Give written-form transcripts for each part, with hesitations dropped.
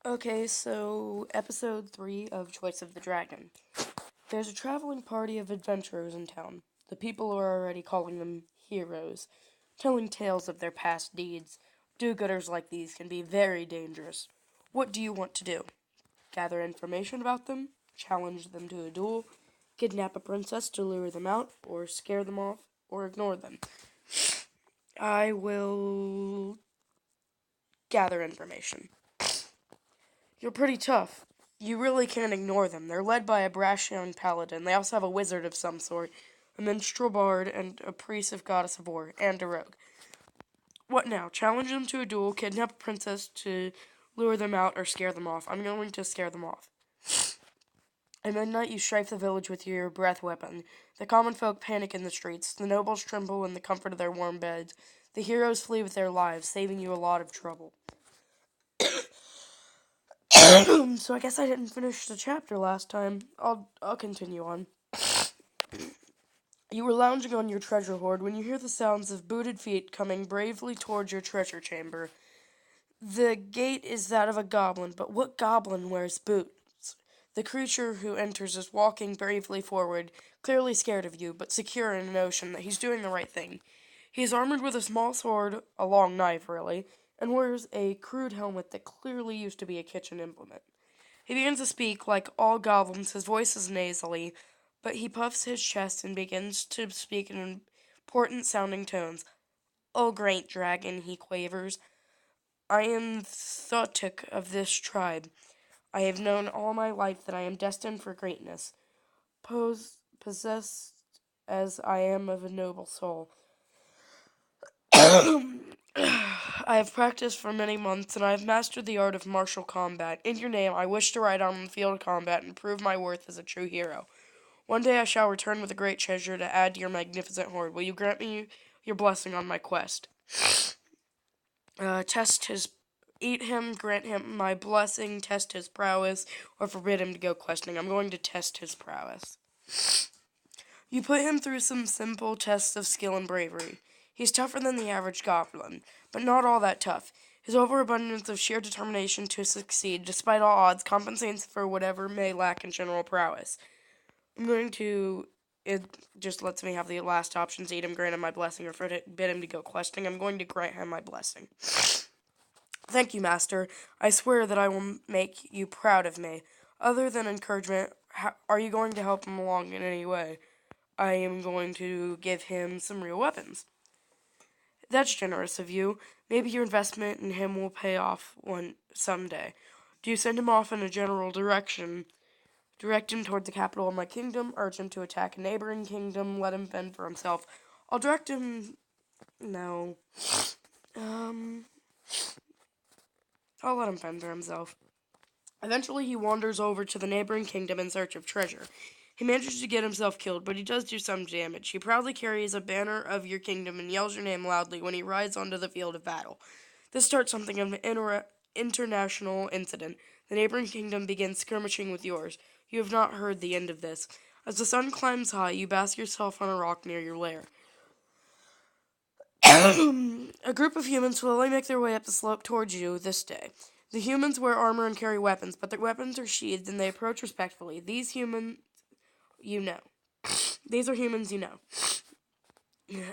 Okay, so Episode 3 of Choice of the Dragon. There's a traveling party of adventurers in town. The people are already calling them heroes, telling tales of their past deeds. Do-gooders like these can be very dangerous. What do you want to do? Gather information about them? Challenge them to a duel? Kidnap a princess to lure them out? Or scare them off? Or ignore them? I will gather information. You're pretty tough. You really can't ignore them. They're led by a brash young paladin. They also have a wizard of some sort, a minstrel bard, and a priest of goddess of war, and a rogue. What now? Challenge them to a duel, kidnap a princess to lure them out, or scare them off. I'm going to scare them off. At midnight, you strafe the village with your breath weapon. The common folk panic in the streets. The nobles tremble in the comfort of their warm beds. The heroes flee with their lives, saving you a lot of trouble. So I guess I didn't finish the chapter last time. I'll continue on. You were lounging on your treasure hoard when you hear the sounds of booted feet coming bravely towards your treasure chamber. The gate is that of a goblin, but what goblin wears boots? The creature who enters is walking bravely forward, clearly scared of you, but secure in a notion that he's doing the right thing. He is armored with a small sword, a long knife really, and wears a crude helmet that clearly used to be a kitchen implement. He begins to speak like all goblins. His voice is nasally, but he puffs his chest and begins to speak in important sounding tones. "O great dragon," he quavers, "I am Thotic of this tribe. I have known all my life that I am destined for greatness, possessed as I am of a noble soul. I have practiced for many months, and I have mastered the art of martial combat. In your name, I wish to ride out on the field of combat and prove my worth as a true hero. One day I shall return with a great treasure to add to your magnificent hoard. Will you grant me your blessing on my quest? Eat him, grant him my blessing, test his prowess, or forbid him to go questing. I'm going to test his prowess. You put him through some simple tests of skill and bravery. He's tougher than the average goblin, but not all that tough. His overabundance of sheer determination to succeed, despite all odds, compensates for whatever may lack in general prowess. It just lets me have the last options: eat him, grant him my blessing, or forbid him to go questing. I'm going to grant him my blessing. Thank you, Master. I swear that I will make you proud of me. Other than encouragement, are you going to help him along in any way? I am going to give him some real weapons. That's generous of you. Maybe your investment in him will pay off someday. Do you send him off in a general direction? Direct him toward the capital of my kingdom, urge him to attack a neighboring kingdom, let him fend for himself. I'll direct him... No. I'll let him fend for himself. Eventually, he wanders over to the neighboring kingdom in search of treasure. He manages to get himself killed, but he does do some damage. He proudly carries a banner of your kingdom and yells your name loudly when he rides onto the field of battle. This starts something of an international incident. The neighboring kingdom begins skirmishing with yours. You have not heard the end of this. As the sun climbs high, you bask yourself on a rock near your lair. A group of humans slowly make their way up the slope towards you this day. The humans wear armor and carry weapons, but their weapons are sheathed and they approach respectfully. These are humans you know.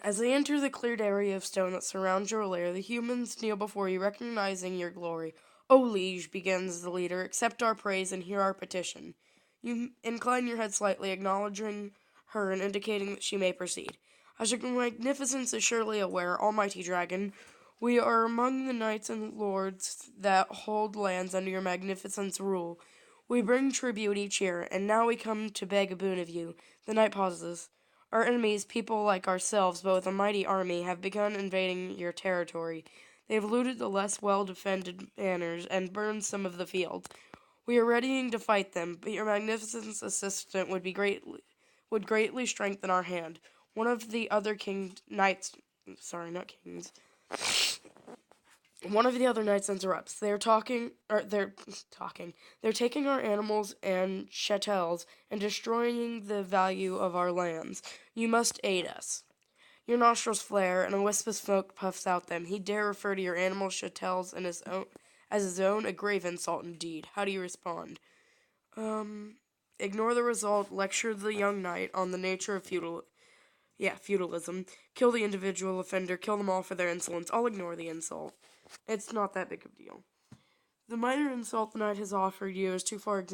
As they enter the cleared area of stone that surrounds your lair, the humans kneel before you, recognizing your glory. "O liege," begins the leader, "accept our praise and hear our petition." You incline your head slightly, acknowledging her and indicating that she may proceed. "As your magnificence is surely aware, almighty dragon, we are among the knights and lords that hold lands under your magnificence rule. We bring tribute each year, and now we come to beg a boon of you." The knight pauses. "Our enemies, people like ourselves, but with a mighty army, have begun invading your territory. They have looted the less well-defended manors and burned some of the fields. We are readying to fight them, but your magnificent's assistance would greatly strengthen our hand. One of the other One of the other knights interrupts. They're taking our animals and chattels and destroying the value of our lands. You must aid us." Your nostrils flare, and a wisp of smoke puffs out them. He dare refer to your animals, chattels, as a zone, a grave insult indeed. How do you respond? Um, Ignore the result, lecture the young knight on the nature of feudalism, kill the individual offender, kill them all for their insolence. I'll ignore the insult. It's not that big of a deal. The minor insult the knight has offered you is too far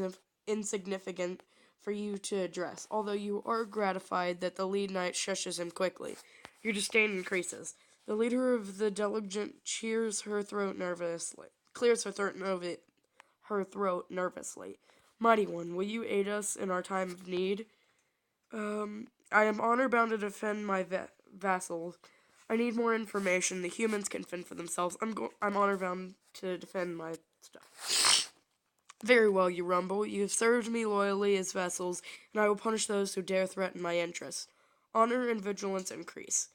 insignificant for you to address, although you are gratified that the lead knight shushes him quickly. Your disdain increases. The leader of the diligent clears her throat nervously. Mighty one, will you aid us in our time of need? I am honor bound to defend my vassals. I need more information. The humans can fend for themselves. I'm honor bound to defend my stuff. Very well, you rumble. You have served me loyally as vassals, and I will punish those who dare threaten my interests. Honor and vigilance increase.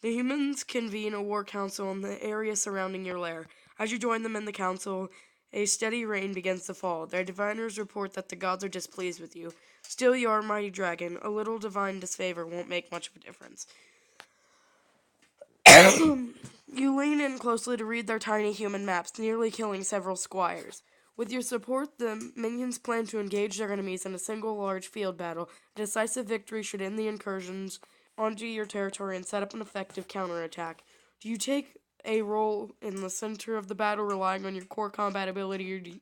The humans convene a war council in the area surrounding your lair. As you join them in the council, a steady rain begins to fall. Their diviners report that the gods are displeased with you. Still, you are a mighty dragon. A little divine disfavor won't make much of a difference. You lean in closely to read their tiny human maps, nearly killing several squires. With your support, the minions plan to engage their enemies in a single large field battle. A decisive victory should end the incursions onto your territory and set up an effective counterattack. Do you take a role in the center of the battle, relying on your core combat ability,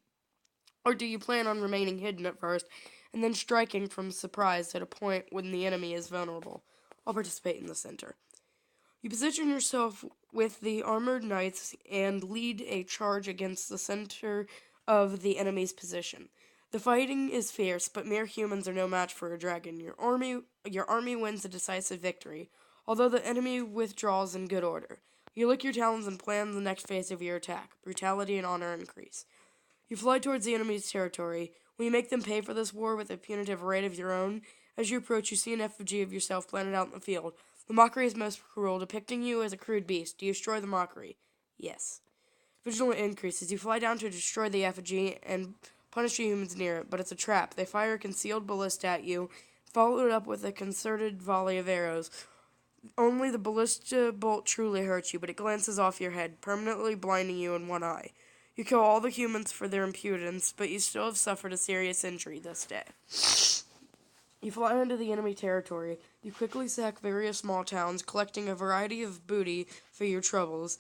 or do you plan on remaining hidden at first and then striking from surprise at a point when the enemy is vulnerable? I'll participate in the center. You position yourself with the armored knights and lead a charge against the center of the enemy's position. The fighting is fierce, but mere humans are no match for a dragon. Your army wins a decisive victory, although the enemy withdraws in good order. You lick your talons and plan the next phase of your attack. Brutality and honor increase. You fly towards the enemy's territory. Will you make them pay for this war with a punitive raid of your own? As you approach, you see an effigy of yourself planted out in the field. The mockery is most cruel, depicting you as a crude beast. Do you destroy the mockery? Yes. Vigilance increases. You fly down to destroy the effigy and punish the humans near it, but it's a trap. They fire a concealed ballista at you, followed up with a concerted volley of arrows. Only the ballista bolt truly hurts you, but it glances off your head, permanently blinding you in one eye. You kill all the humans for their impudence, but you still have suffered a serious injury this day. You fly into the enemy territory. You quickly sack various small towns, collecting a variety of booty for your troubles.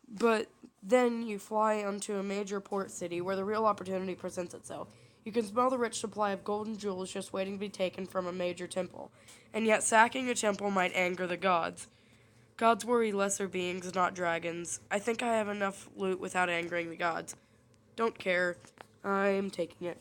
But then you fly onto a major port city where the real opportunity presents itself. You can smell the rich supply of gold and jewels just waiting to be taken from a major temple. And yet sacking a temple might anger the gods. Gods worry lesser beings, not dragons. I think I have enough loot without angering the gods. Don't care. I'm taking it.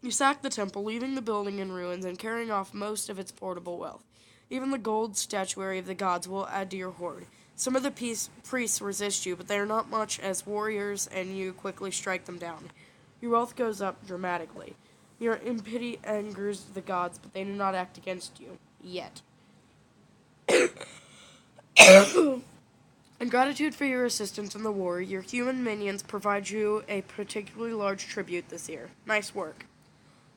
You sack the temple, leaving the building in ruins and carrying off most of its portable wealth. Even the gold statuary of the gods will add to your hoard. Some of the priests resist you, but they are not much as warriors, and you quickly strike them down. Your wealth goes up dramatically. Your impiety angers the gods, but they do not act against you. Yet. In gratitude for your assistance in the war, your human minions provide you a particularly large tribute this year. Nice work.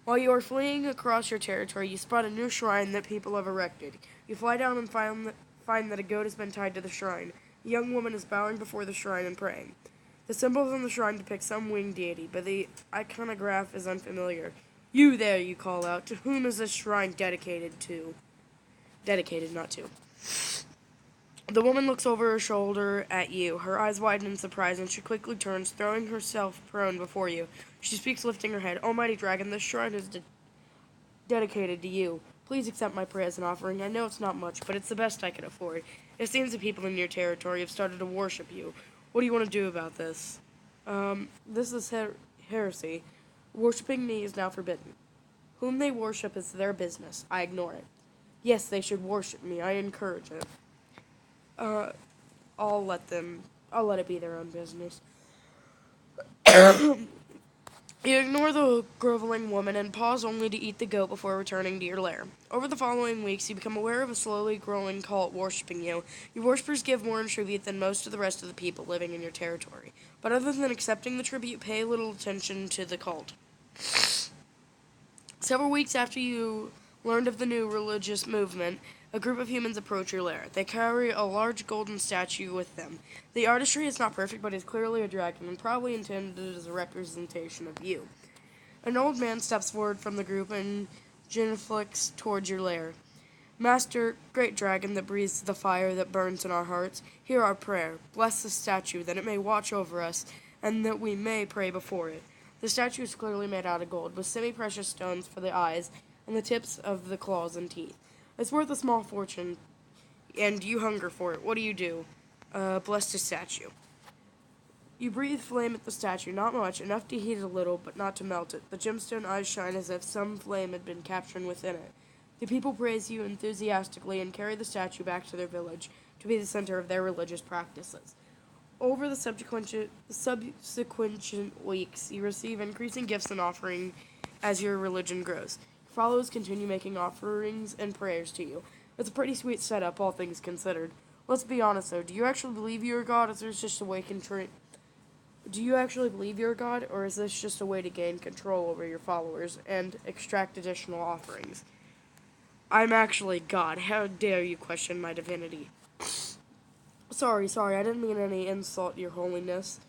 While you are fleeing across your territory, you spot a new shrine that people have erected. You fly down and find that a goat has been tied to the shrine. A young woman is bowing before the shrine and praying. The symbols on the shrine depict some winged deity, but the iconograph is unfamiliar. You there, you call out. To whom is this shrine dedicated to? Dedicated, not to. The woman looks over her shoulder at you. Her eyes widen in surprise, and she quickly turns, throwing herself prone before you. She speaks, lifting her head. Almighty dragon, this shrine is dedicated to you. Please accept my prayer as an offering. I know it's not much, but it's the best I can afford. It seems the people in your territory have started to worship you. What do you want to do about this? This is heresy. Worshipping me is now forbidden. Whom they worship is their business. I ignore it. Yes, they should worship me. I encourage it. I'll let it be their own business. You ignore the groveling woman and pause only to eat the goat before returning to your lair. Over the following weeks, you become aware of a slowly growing cult worshipping you. Your worshippers give more in tribute than most of the rest of the people living in your territory. But other than accepting the tribute, pay little attention to the cult. Several weeks after you learned of the new religious movement, A group of humans approach your lair. They carry a large golden statue with them. The artistry is not perfect, but is clearly a dragon and probably intended as a representation of you. An old man steps forward from the group and genuflects towards your lair. Master, great dragon that breathes the fire that burns in our hearts, hear our prayer. Bless the statue, that it may watch over us, and that we may pray before it. The statue is clearly made out of gold, with semi-precious stones for the eyes and the tips of the claws and teeth. It's worth a small fortune, and you hunger for it. What do? Bless the statue. You breathe flame at the statue, not much, enough to heat it a little, but not to melt it. The gemstone eyes shine as if some flame had been captured within it. The people praise you enthusiastically and carry the statue back to their village to be the center of their religious practices. Over the subsequent weeks, you receive increasing gifts and offerings as your religion grows. Your followers continue making offerings and prayers to you. It's a pretty sweet setup, all things considered. Let's be honest, though. Do you actually believe you're a god, or is this just a way Do you actually believe you're a god, or is this just a way to gain control over your followers and extract additional offerings? I'm actually God. How dare you question my divinity? Sorry, I didn't mean any insult, your holiness.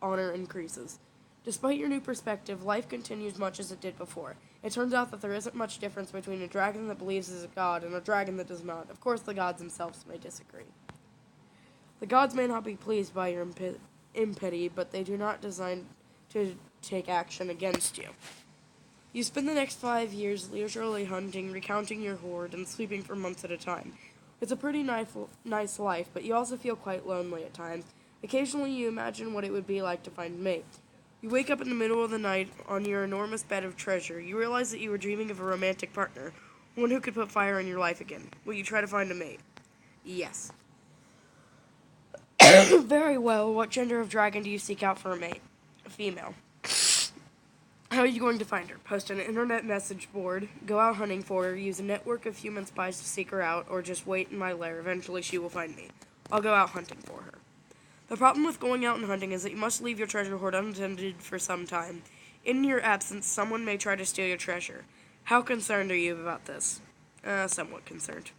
Honor increases. Despite your new perspective, life continues much as it did before. It turns out that there isn't much difference between a dragon that believes is a god and a dragon that does not. Of course, the gods themselves may disagree. The gods may not be pleased by your impiety, but they do not design to take action against you. You spend the next 5 years leisurely hunting, recounting your hoard, and sleeping for months at a time. It's a pretty nice life, but you also feel quite lonely at times. Occasionally you imagine what it would be like to find a mate. You wake up in the middle of the night on your enormous bed of treasure. You realize that you were dreaming of a romantic partner, one who could put fire in your life again. Will you try to find a mate? Yes. Very well. What gender of dragon do you seek out for a mate? A female. How are you going to find her? Post an internet message board, go out hunting for her, use a network of human spies to seek her out, or just wait in my lair. Eventually she will find me. I'll go out hunting for her. The problem with going out and hunting is that you must leave your treasure hoard unattended for some time. In your absence, someone may try to steal your treasure. How concerned are you about this? Somewhat concerned.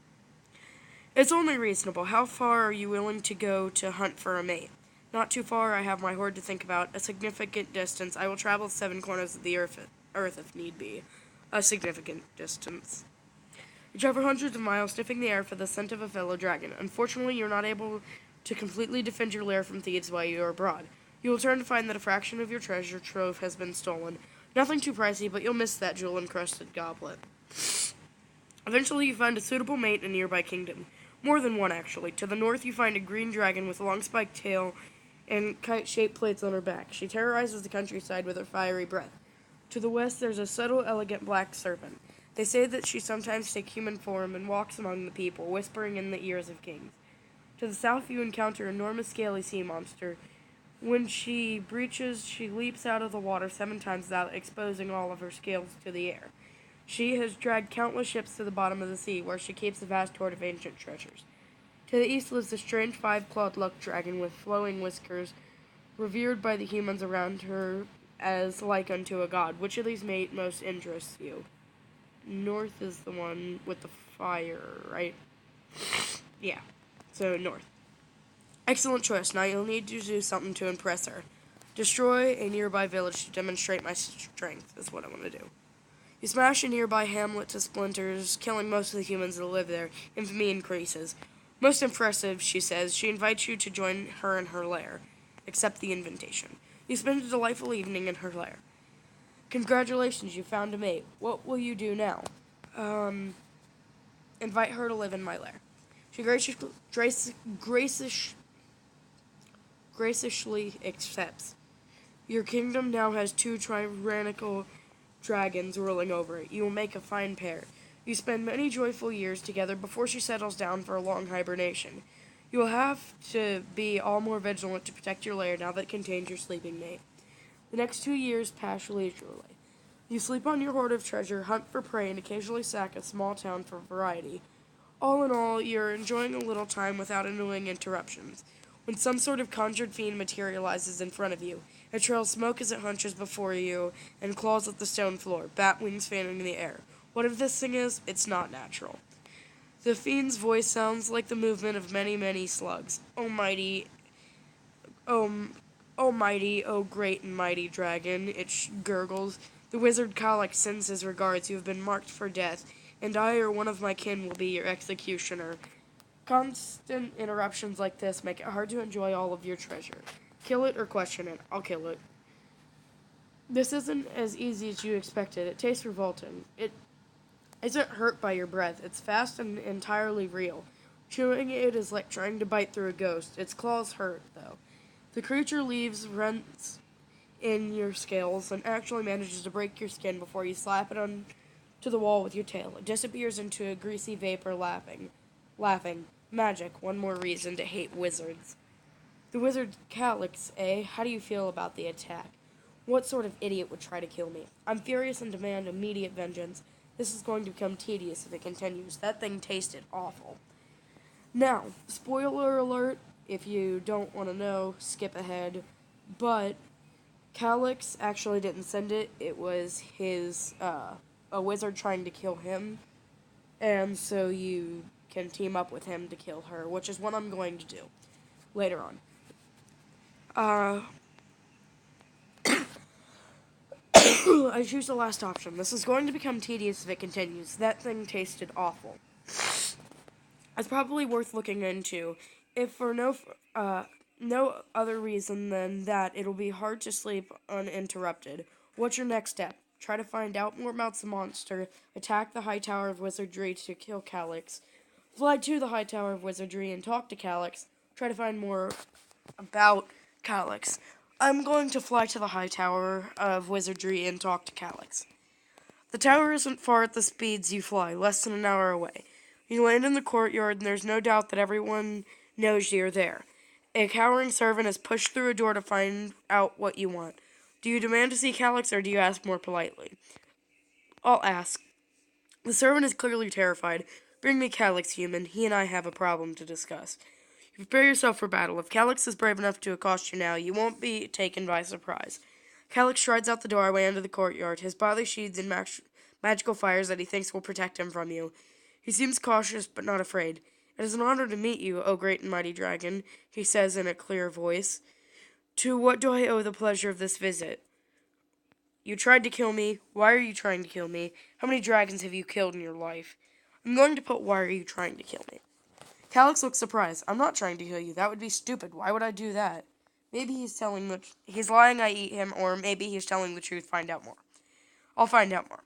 It's only reasonable. How far are you willing to go to hunt for a mate? Not too far. I have my hoard to think about. A significant distance. I will travel 7 corners of the earth if need be. A significant distance. You travel hundreds of miles, sniffing the air for the scent of a fellow dragon. Unfortunately, you're not able to completely defend your lair from thieves while you are abroad. You will return to find that a fraction of your treasure trove has been stolen. Nothing too pricey, but you'll miss that jewel-encrusted goblet. Eventually, you find a suitable mate in a nearby kingdom. More than one, actually. To the north, you find a green dragon with a long spiked tail and kite-shaped plates on her back. She terrorizes the countryside with her fiery breath. To the west, there's a subtle, elegant black serpent. They say that she sometimes takes human form and walks among the people, whispering in the ears of kings. To the south, you encounter an enormous scaly sea monster. When she breaches, she leaps out of the water 7 times without exposing all of her scales to the air. She has dragged countless ships to the bottom of the sea, where she keeps a vast hoard of ancient treasures. To the east lives a strange 5-clawed luck dragon with flowing whiskers, revered by the humans around her as like unto a god. Which of these most interests you? North is the one with the fire, right? Yeah, so north. Excellent choice. Now you'll need to do something to impress her. Destroy a nearby village to demonstrate my strength, is what I want to do. You smash a nearby hamlet to splinters, killing most of the humans that live there. Infamy increases. Most impressive, she says. She invites you to join her in her lair. Accept the invitation. You spend a delightful evening in her lair. Congratulations, you found a mate. What will you do now? Invite her to live in my lair. She graciously accepts. Your kingdom now has 2 tyrannical dragons ruling over it. You will make a fine pair. You spend many joyful years together before she settles down for a long hibernation. You will have to be all more vigilant to protect your lair now that it contains your sleeping mate. The next 2 years pass leisurely. You sleep on your hoard of treasure, hunt for prey, and occasionally sack a small town for variety. All in all, you're enjoying a little time without annoying interruptions. When some sort of conjured fiend materializes in front of you, it trails smoke as it hunches before you and claws at the stone floor, bat wings fanning in the air. Whatever this thing is, it's not natural. The fiend's voice sounds like the movement of many, many slugs. Oh, oh mighty, oh great and mighty dragon, it gurgles. The wizard Kalak sends his regards. You have been marked for death, and I or one of my kin will be your executioner. Constant interruptions like this make it hard to enjoy all of your treasure. Kill it or question it. I'll kill it. This isn't as easy as you expected. It tastes revolting. It isn't hurt by your breath. It's fast and entirely real. Chewing it is like trying to bite through a ghost. Its claws hurt, though. The creature leaves rents in your scales and actually manages to break your skin before you slap it onto the wall with your tail. It disappears into a greasy vapor, laughing. Laughing. Magic. One more reason to hate wizards. The wizard Calyx, eh? How do you feel about the attack? What sort of idiot would try to kill me? I'm furious and demand immediate vengeance. This is going to become tedious if it continues. That thing tasted awful. Now, spoiler alert, if you don't want to know, skip ahead. But Calyx actually didn't send it. It was a wizard trying to kill him. And so you can team up with him to kill her, which is what I'm going to do later on. I choose the last option. This is going to become tedious if it continues. That thing tasted awful. It's probably worth looking into, if for no other reason than that it'll be hard to sleep uninterrupted. What's your next step? Try to find out more about the monster, attack the High Tower of Wizardry to kill Calyx, fly to the High Tower of Wizardry and talk to Calyx, try to find more about Calyx. I'm going to fly to the High Tower of Wizardry and talk to Calyx. The tower isn't far at the speeds you fly, less than an hour away. You land in the courtyard, and there's no doubt that everyone knows you're there. A cowering servant is pushed through a door to find out what you want. Do you demand to see Calyx, or do you ask more politely? I'll ask. The servant is clearly terrified. Bring me Calyx, human. He and I have a problem to discuss. You prepare yourself for battle. If Calyx is brave enough to accost you now, you won't be taken by surprise. Calyx strides out the doorway into the courtyard, his body sheathed in magical fires that he thinks will protect him from you. He seems cautious, but not afraid. It is an honor to meet you, O great and mighty dragon, he says in a clear voice. To what do I owe the pleasure of this visit? You tried to kill me. Why are you trying to kill me? How many dragons have you killed in your life? I'm going to put why are you trying to kill me. Calyx looks surprised. I'm not trying to kill you. That would be stupid. Why would I do that? Maybe he's lying, I eat him, or maybe he's telling the truth, find out more. I'll find out more.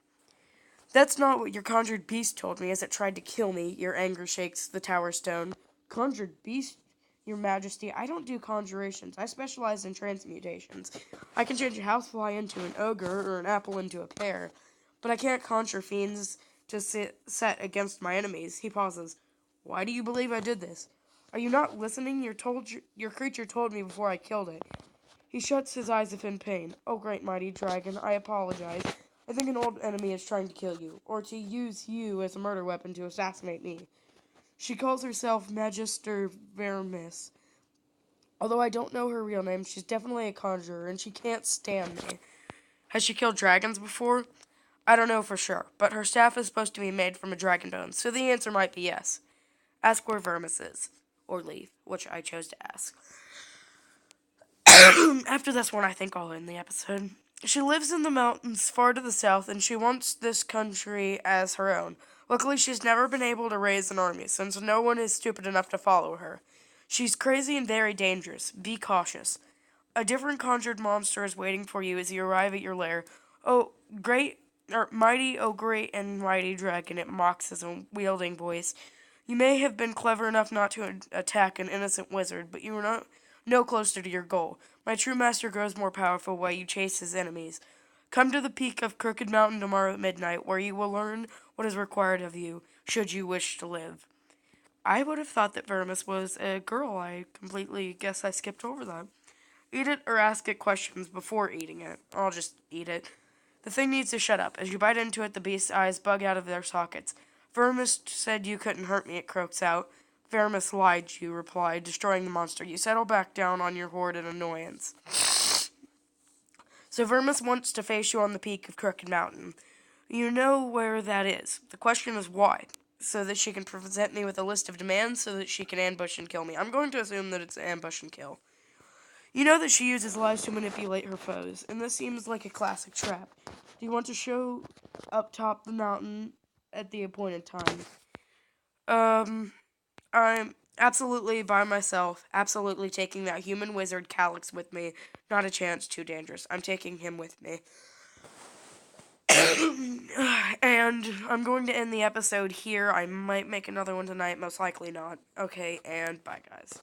That's not what your conjured beast told me as it tried to kill me, your anger shakes the tower stone. Conjured beast, your majesty? I don't do conjurations. I specialize in transmutations. I can change a housefly into an ogre or an apple into a pear, but I can't conjure fiends to set against my enemies. He pauses. Why do you believe I did this? Are you not listening? Your creature told me before I killed it. He shuts his eyes if in pain. Oh, great mighty dragon, I apologize. I think an old enemy is trying to kill you, or to use you as a murder weapon to assassinate me. She calls herself Magister Vermis. Although I don't know her real name, she's definitely a conjurer, and she can't stand me. Has she killed dragons before? I don't know for sure, but her staff is supposed to be made from a dragon bone, so the answer might be yes. Ask where Vermis is. Or leave, which I chose to ask. After this one, I think I'll end the episode. She lives in the mountains far to the south, and she wants this country as her own. Luckily, she's never been able to raise an army, since no one is stupid enough to follow her. She's crazy and very dangerous. Be cautious. A different conjured monster is waiting for you as you arrive at your lair. Oh, mighty, oh great and mighty dragon, it mocks his own wielding voice. You may have been clever enough not to attack an innocent wizard, but you were no closer to your goal. My true master grows more powerful while you chase his enemies. Come to the peak of Crooked Mountain tomorrow at midnight, where you will learn what is required of you, should you wish to live. I would have thought that Vermis was a girl. I completely guess I skipped over that. Eat it or ask it questions before eating it. I'll just eat it. The thing needs to shut up. As you bite into it, the beast's eyes bug out of their sockets. Vermis said you couldn't hurt me, it croaks out. Vermis lied, you replied, destroying the monster. You settle back down on your hoard in annoyance. So Vermis wants to face you on the peak of Crooked Mountain. You know where that is. The question is why. so that she can present me with a list of demands so that she can ambush and kill me. I'm going to assume that it's ambush and kill. You know that she uses lies to manipulate her foes, and this seems like a classic trap. Do you want to show up top the mountain at the appointed time? I'm absolutely by myself, absolutely taking that human wizard Calyx with me. Not a chance, too dangerous. I'm taking him with me. And I'm going to end the episode here. I might make another one tonight, most likely not. Okay, and bye, guys.